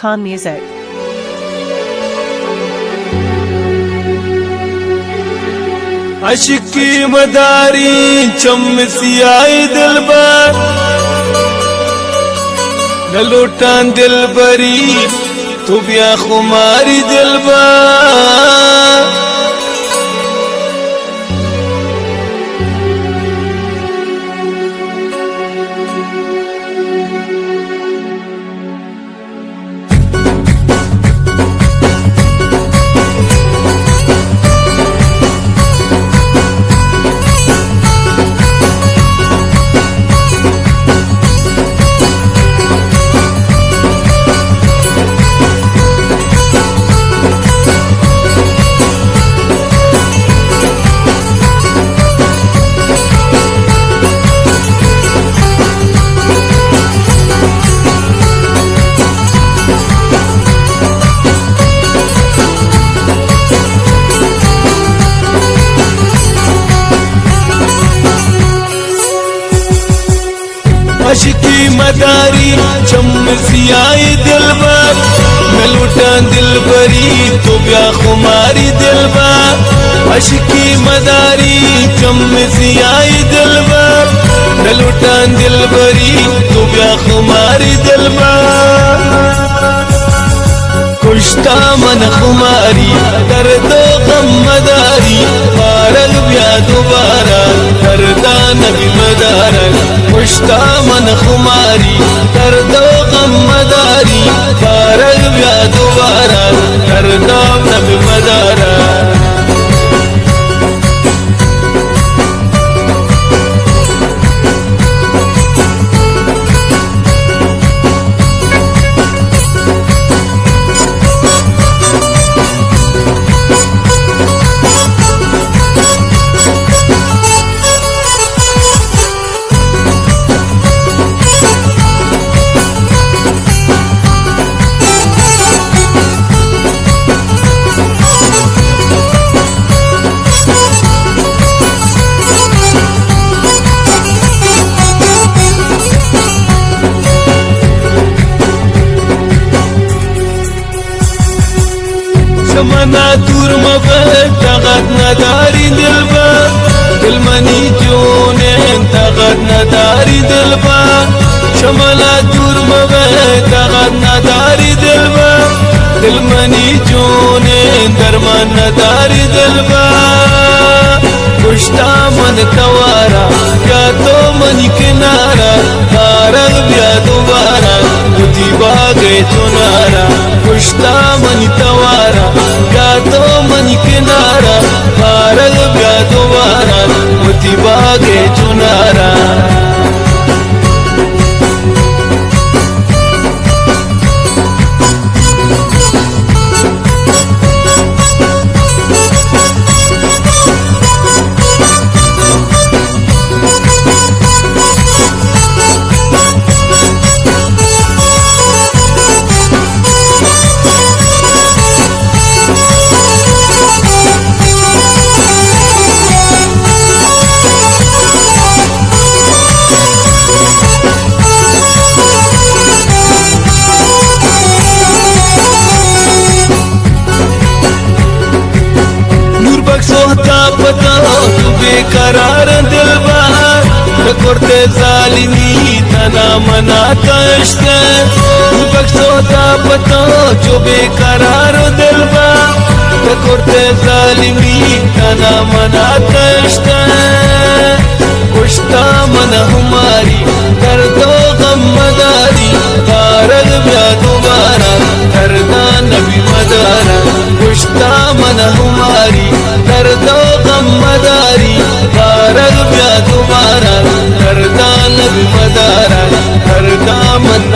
Khan Music. अशिकी मदारी चमसियाई दिलबर न लुटान दिलबरी तू बिया खुमारी दिलबर अशिकी मदारी चमसियाई दिलबर न लुटान दिलबरी तो ब्या खुमारी दिलबर अशिकी मदारी चमसियाई दिलबर न लुटान दिलबरी तो ब्या खुमारी दिलबर कुश्ता मन खुमारी दर्दो गम मदारी पारग ब्या दोबारा दर्दा नबी मदारक कुश्ता मन खुमारी दर्दो गम मदारी पारग ब्या दोबारा दर्दा नबी मदारक शमना दूर मबत तगत नदारी दिलबा दिलमनी जोने तगत नदारी दिलबा शमना दूर मबत तगत नदारी दिलबा दिलमनी जोने दरमान नदारी दिलबा कुश्ता मन तवारा क्या तो मनी किनारा तारग ब्या दोबारा बुद्धि बागे चुनारा कुश्ता मनी तवारा क्या तो मनी किनारा तारग ब्या दोबारा बुद्धि बागे चुनारा बेकरार दिलबार करते जालिमी तना मना कष्ट बख्शोता पता जो बेकरार दिलबार करते जालिमी तना मना कष्ट कुश्ता मन हमारी दर्दो गम मदारी तारग ब्या दोबारा दर्दा नबी मदारा कुश्ता मन हमारी दर्दो गम मदारी तारग ब्या दोबारा दर्दा नबी मदारा दर्दा मन